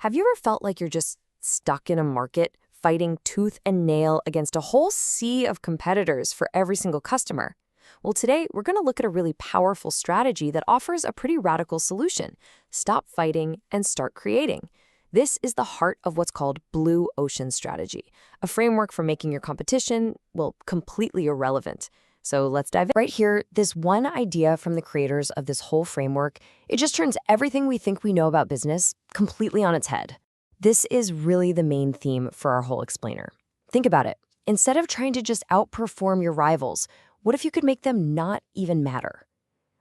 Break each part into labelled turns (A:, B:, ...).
A: Have you ever felt like you're just stuck in a market, fighting tooth and nail against a whole sea of competitors for every single customer? Well, today we're going to look at a really powerful strategy that offers a pretty radical solution. Stop fighting and start creating. This is the heart of what's called Blue Ocean Strategy, a framework for making your competition, well, completely irrelevant. So let's dive in. Right here, this one idea from the creators of this whole framework, it just turns everything we think we know about business completely on its head. This is really the main theme for our whole explainer. Think about it. Instead of trying to just outperform your rivals, what if you could make them not even matter?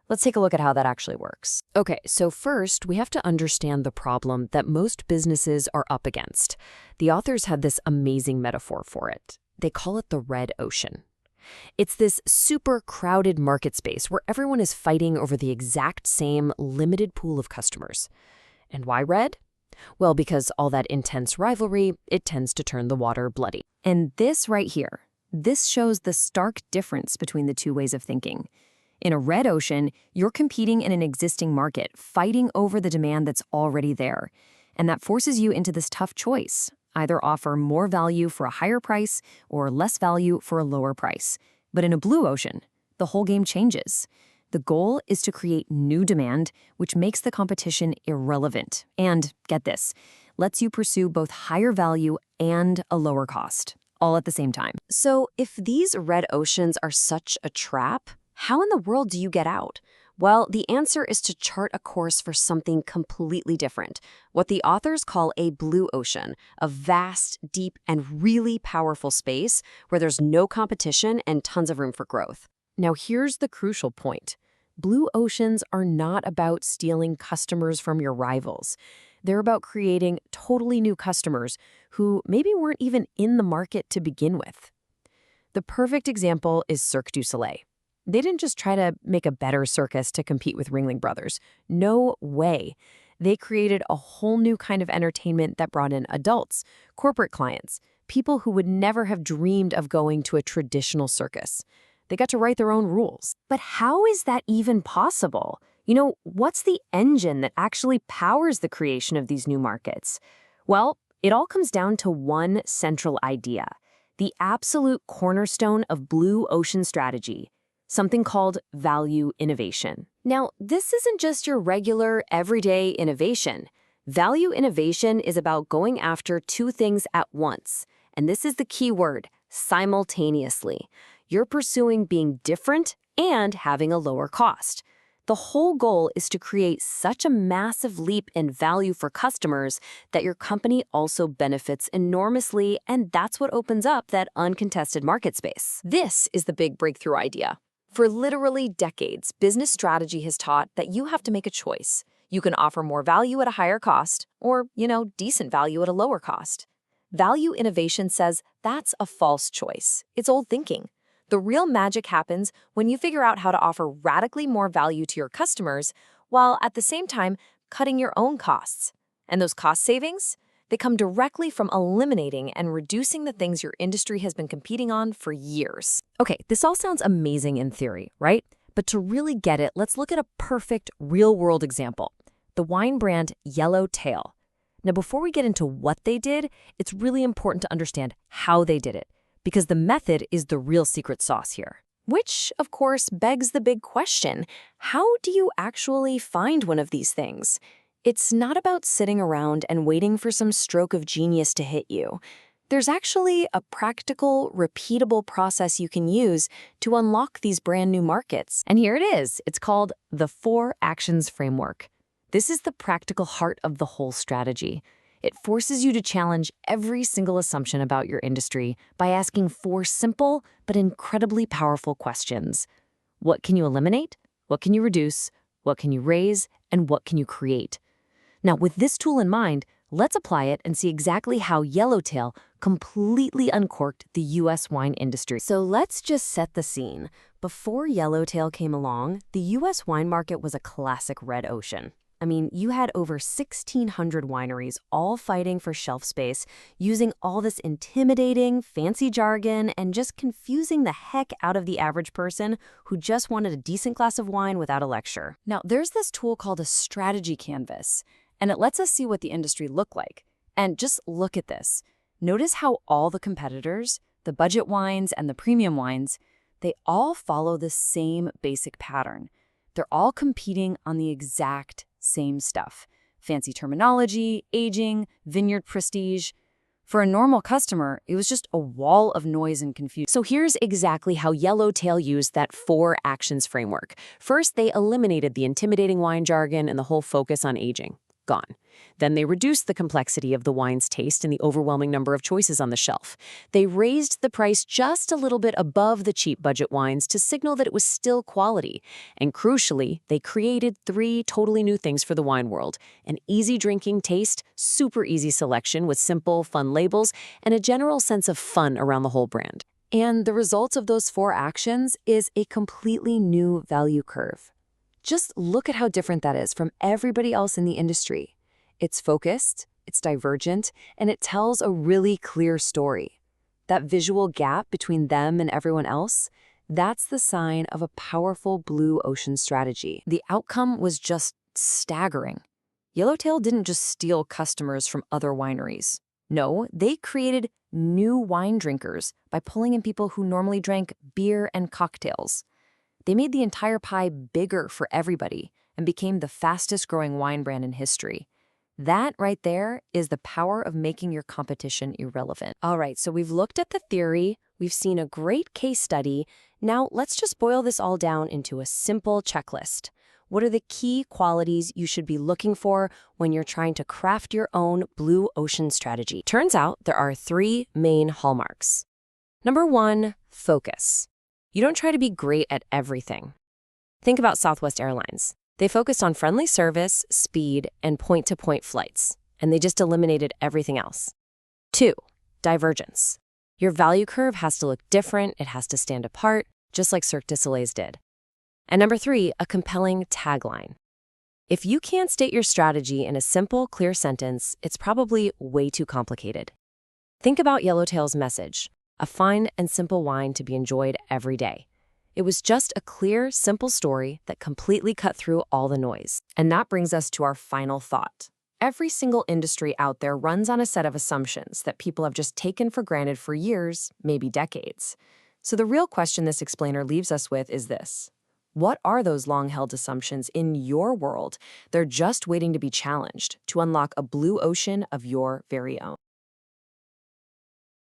A: Let's take a look at how that actually works. Okay, so first, we have to understand the problem that most businesses are up against. The authors had this amazing metaphor for it. They call it the red ocean. It's this super crowded market space where everyone is fighting over the exact same limited pool of customers. And why red? Well, because all that intense rivalry, it tends to turn the water bloody. And this right here, this shows the stark difference between the two ways of thinking. In a red ocean, you're competing in an existing market, fighting over the demand that's already there. And that forces you into this tough choice. Either offer more value for a higher price or less value for a lower price. But in a blue ocean, the whole game changes. The goal is to create new demand, which makes the competition irrelevant. And get this, lets you pursue both higher value and a lower cost, all at the same time. So if these red oceans are such a trap, how in the world do you get out? Well, the answer is to chart a course for something completely different, what the authors call a blue ocean, a vast, deep, and really powerful space where there's no competition and tons of room for growth. Now, here's the crucial point. Blue oceans are not about stealing customers from your rivals. They're about creating totally new customers who maybe weren't even in the market to begin with. The perfect example is Cirque du Soleil. They didn't just try to make a better circus to compete with Ringling Brothers. No way. They created a whole new kind of entertainment that brought in adults, corporate clients, people who would never have dreamed of going to a traditional circus. They got to write their own rules. But how is that even possible? What's the engine that actually powers the creation of these new markets? Well, it all comes down to one central idea, the absolute cornerstone of Blue Ocean Strategy. Something called value innovation. Now, this isn't just your regular, everyday innovation. Value innovation is about going after two things at once. And this is the key word, simultaneously. You're pursuing being different and having a lower cost. The whole goal is to create such a massive leap in value for customers that your company also benefits enormously, and that's what opens up that uncontested market space. This is the big breakthrough idea. For literally decades, business strategy has taught that you have to make a choice. You can offer more value at a higher cost or, decent value at a lower cost. Value innovation says that's a false choice. It's old thinking. The real magic happens when you figure out how to offer radically more value to your customers while at the same time cutting your own costs. And those cost savings? They come directly from eliminating and reducing the things your industry has been competing on for years. Okay, this all sounds amazing in theory, right? But to really get it, let's look at a perfect real-world example. The wine brand Yellowtail. Now, before we get into what they did, it's really important to understand how they did it, because the method is the real secret sauce here. Which, of course, begs the big question, how do you actually find one of these things? It's not about sitting around and waiting for some stroke of genius to hit you. There's actually a practical, repeatable process you can use to unlock these brand new markets. And here it is. It's called the 4 Actions Framework. This is the practical heart of the whole strategy. It forces you to challenge every single assumption about your industry by asking 4 simple but incredibly powerful questions. What can you eliminate? What can you reduce? What can you raise? And what can you create? Now, with this tool in mind, let's apply it and see exactly how Yellowtail completely uncorked the U.S. wine industry. So let's just set the scene. Before Yellowtail came along, the U.S. wine market was a classic red ocean. I mean, you had over 1,600 wineries all fighting for shelf space, using all this intimidating, fancy jargon, and just confusing the heck out of the average person who just wanted a decent glass of wine without a lecture. Now, there's this tool called a strategy canvas, And it lets us see what the industry looked like. And just look at this. Notice how all the competitors, the budget wines and the premium wines, they all follow the same basic pattern. They're all competing on the exact same stuff. Fancy terminology, aging, vineyard prestige. For a normal customer, it was just a wall of noise and confusion. So here's exactly how Yellowtail used that 4 actions framework. First, they eliminated the intimidating wine jargon and the whole focus on aging. Gone. Then they reduced the complexity of the wine's taste and the overwhelming number of choices on the shelf. They raised the price just a little bit above the cheap budget wines to signal that it was still quality. And crucially, they created 3 totally new things for the wine world: an easy drinking taste, super easy selection with simple, fun labels, and a general sense of fun around the whole brand. And the result of those 4 actions is a completely new value curve. Just look at how different that is from everybody else in the industry. It's focused, it's divergent, and it tells a really clear story. That visual gap between them and everyone else, that's the sign of a powerful blue ocean strategy. The outcome was just staggering. Yellowtail didn't just steal customers from other wineries. No, they created new wine drinkers by pulling in people who normally drank beer and cocktails. They made the entire pie bigger for everybody and became the fastest-growing wine brand in history. That right there is the power of making your competition irrelevant. All right, so we've looked at the theory, we've seen a great case study. Now let's just boil this all down into a simple checklist. What are the key qualities you should be looking for when you're trying to craft your own blue ocean strategy? Turns out there are 3 main hallmarks. Number 1, focus. You don't try to be great at everything. Think about Southwest Airlines. They focused on friendly service, speed, and point-to-point flights, and they just eliminated everything else. 2, divergence. Your value curve has to look different, it has to stand apart, just like Cirque du Soleil's did. And number 3, a compelling tagline. If you can't state your strategy in a simple, clear sentence, it's probably way too complicated. Think about Yellowtail's message: a fine and simple wine to be enjoyed every day. It was just a clear, simple story that completely cut through all the noise. And that brings us to our final thought. Every single industry out there runs on a set of assumptions that people have just taken for granted for years, maybe decades. So the real question this explainer leaves us with is this: what are those long-held assumptions in your world? They're just waiting to be challenged, to unlock a blue ocean of your very own.